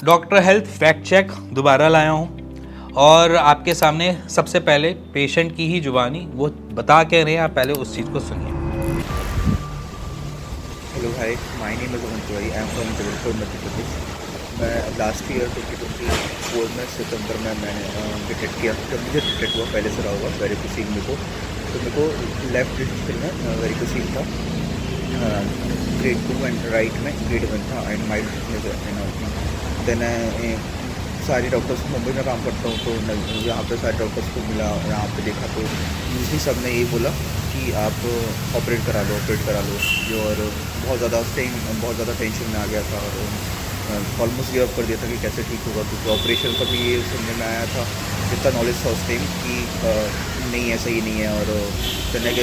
Doctor health fact check दोबारा लाया हूँ और आपके सामने सबसे पहले पेशेंट की ही जुबानी वो बता के रहे हैं, आप पहले उस चीज़ को सुनिए। Hello hi, my name is Aman Tiwari, I am from Jabalpur Madhya Pradesh. मैं लास्ट ईयर 2024 में सितंबर में मैंने डिटेक्ट किया। जब मुझे डिटेक्ट हुआ पहले से रहा हुआ वेरिकोसील मेरे को, तो मेरे को लेफ्ट डिस्ट्रिक्ट में वेरिकोसील था, ग्रेड 2 एंड राइट में ग्रेड 1 था एंड माइल्ड। देन सारे डॉक्टर्स मुंबई में काम करता हूँ, तो यहाँ पे सारे डॉक्टर्स को मिला, यहाँ पे देखा तो यूजली सब ने यही बोला कि आप ऑपरेट करा लो जो। और बहुत ज़्यादा उस टाइम बहुत ज़्यादा टेंशन में आ गया था और ऑलमोस्ट गिव अप कर दिया था कि कैसे ठीक होगा, क्योंकि ऑपरेशन का भी ये सुनने में आया था, जितना नॉलेज था उस टाइम कि नहीं ऐसा ही नहीं है। और then I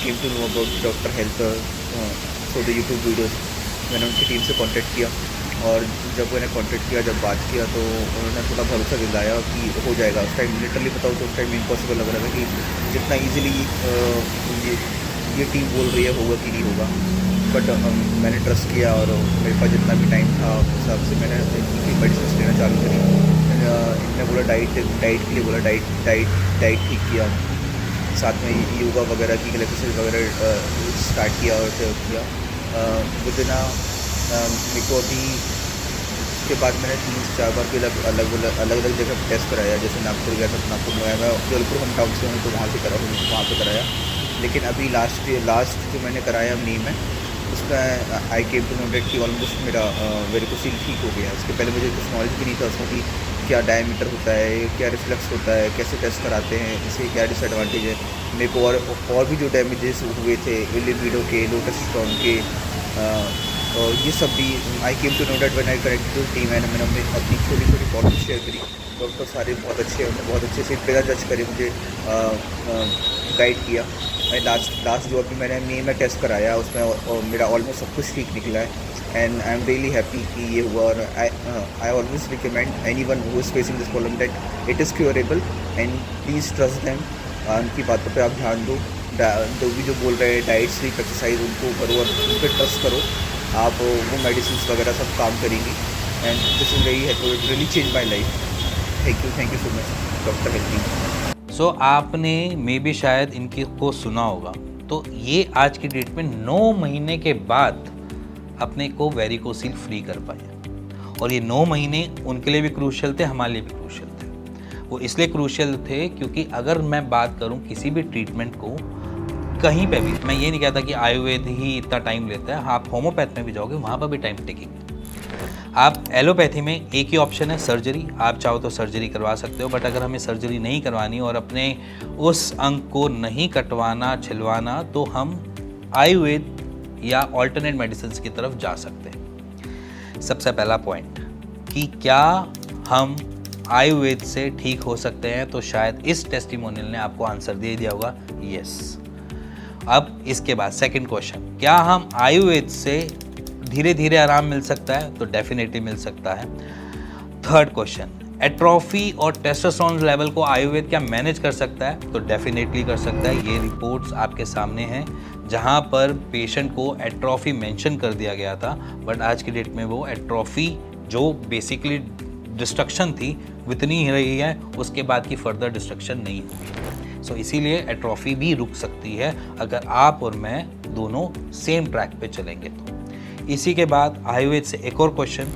came to know about doctor health through the YouTube videos. मैंने उनकी टीम से कॉन्टेक्ट किया और जब मैंने कॉन्टेक्ट किया, जब बात किया, तो उन्होंने थोड़ा भरोसा दिलाया कि हो जाएगा। उस टाइम लिटरली बताऊँ तो उस टाइम इम्पॉसिबल लग रहा था कि जितना ईजिली ये टीम बोल रही है होगा कि नहीं होगा। बट मैंने ट्रस्ट किया और मेरे पास जितना भी टाइम था उस हिसाब से मैंने इनकी मेडिसिन लेना चालू करी। इन्होंने बोला डाइट के लिए बोला, डाइट ठीक किया, साथ में योगा वगैरह की एक्सरसाइज वगैरह स्टार्ट किया और किया। विदिन मेरे को अभी उसके बाद मैंने 3-4 बार भी अलग जगह टेस्ट कराया। जैसे नागपुर गया था, नागपुर में आया, मैं जबलपुर हम टाउन से हूँ तो वहाँ पे कराया। लेकिन अभी लास्ट जो मैंने कराया मई में, उसमें आई केम टू नो डेट कि ऑलमोस्ट मेरा वेरिकोसील ठीक हो गया। उसके पहले मुझे कुछ नॉलेज भी नहीं था उसमें कि क्या डायमीटर होता है, क्या रिफ्लेक्स होता है, कैसे टेस्ट कराते हैं, इसके क्या डिसएडवांटेज है। मेरे को और भी जो डैमेजेस हुए थे लिबिडो के, लो टेस्टोस्टेरोन के, और ये सब भी I came to know that when I connected to team. मैंने अपनी छोटी प्रॉब्लम शेयर करी। डॉक्टर सारे बहुत अच्छे हैं, उन्होंने बहुत अच्छे से बिना जज करे मुझे गाइड किया। लास्ट जो अभी मैंने मई में टेस्ट कराया उसमें मेरा ऑलमोस्ट सब कुछ ठीक निकला है and I am really happy कि ये हुआ। और I always recommend anyone who is facing this problem that it is curable and please trust them. उनकी बातों पे आप ध्यान दो, जो बोल रहे हैं डाइट स्लीप एक्सरसाइज उनको करो और उन पर ट्रस्ट करो, आप वो मेडिसिन वगैरह सब काम करेंगी। And this is very happy, it really change my life. Thank you so much doctor health. So आपने मे भी शायद इनकी को सुना होगा, तो ये आज की डेट में 9 महीने के बाद अपने को वेरिकोसील फ्री कर पाए। और ये 9 महीने उनके लिए भी क्रूशियल थे, हमारे लिए भी क्रूशियल थे। वो इसलिए क्रूशियल थे क्योंकि अगर मैं बात करूं किसी भी ट्रीटमेंट को कहीं पे भी, मैं ये नहीं कहता कि आयुर्वेद ही इतना टाइम लेता है, आप होम्योपैथ में भी जाओगे वहाँ पर भी टाइम टेकिंग। आप एलोपैथी में एक ही ऑप्शन है सर्जरी, आप चाहो तो सर्जरी करवा सकते हो, बट अगर हमें सर्जरी नहीं करवानी और अपने उस अंग को नहीं कटवाना छिलवाना, तो हम आयुर्वेद या ऑल्टरनेट मेडिसिन की तरफ जा सकते हैं। सबसे पहला पॉइंट कि क्या हम आयुर्वेद से ठीक हो सकते हैं, तो शायद इस टेस्टिमोनियल ने आपको आंसर दे दिया होगा, यस। अब इसके बाद सेकंड क्वेश्चन, क्या हम आयुर्वेद से धीरे धीरे आराम मिल सकता है, तो डेफिनेटली मिल सकता है। थर्ड क्वेश्चन, एट्रोफी और टेस्टोस्टेरोन लेवल को आयुर्वेद क्या मैनेज कर सकता है, तो डेफिनेटली कर सकता है। ये रिपोर्ट्स आपके सामने हैं जहां पर पेशेंट को एट्रोफी मेंशन कर दिया गया था, बट आज की डेट में वो एट्रोफी जो बेसिकली डिस्ट्रक्शन थी उतनी ही रही है, उसके बाद की फर्दर डिस्ट्रक्शन नहीं हुई। सो इसीलिए एट्रोफी भी रुक सकती है अगर आप और मैं दोनों सेम ट्रैक पे चलेंगे तो। इसी के बाद आयुर्वेद से एक और क्वेश्चन,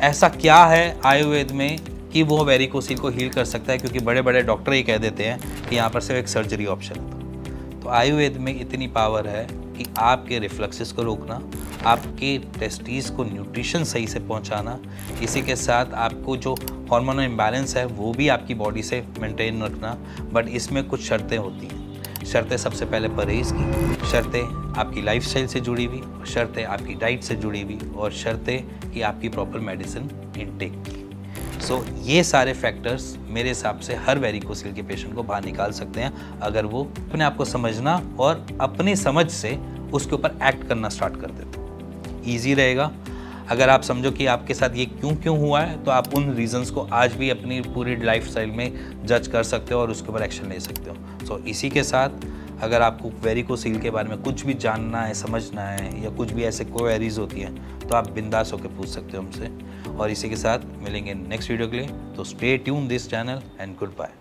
ऐसा क्या है आयुर्वेद में कि वो वेरिकोसील को हील कर सकता है, क्योंकि बड़े बड़े डॉक्टर ही कह देते हैं कि यहाँ पर सिर्फ एक सर्जरी ऑप्शन है। तो आयुर्वेद में इतनी पावर है कि आपके रिफ्लक्सेस को रोकना, आपके टेस्टिस को न्यूट्रिशन सही से पहुँचाना, इसी के साथ आपको जो हार्मोनल इम्बैलेंस है वो भी आपकी बॉडी से मेंटेन रखना। बट इसमें कुछ शर्तें होती हैं। शर्तें सबसे पहले परहेज़ की, शर्तें आपकी लाइफस्टाइल से जुड़ी हुई, शर्तें आपकी डाइट से जुड़ी हुई, और शर्तें कि आपकी प्रॉपर मेडिसिन इनटेक की। सो ये सारे फैक्टर्स मेरे हिसाब से हर वेरिकोसील के पेशेंट को बाहर निकाल सकते हैं अगर वो अपने आप को समझना और अपनी समझ से उसके ऊपर एक्ट करना स्टार्ट कर देते। ईजी रहेगा। अगर आप समझो कि आपके साथ ये क्यों हुआ है, तो आप उन रीजंस को आज भी अपनी पूरी लाइफस्टाइल में जज कर सकते हो और उसके ऊपर एक्शन ले सकते हो। सो इसी के साथ अगर आपको वेरिकोसील के बारे में कुछ भी जानना है, समझना है, या कुछ भी ऐसे क्वेरीज होती हैं, तो आप बिंदास होकर पूछ सकते हो हमसे। और इसी के साथ मिलेंगे नेक्स्ट वीडियो के लिए। तो stay tune this channel and good bye.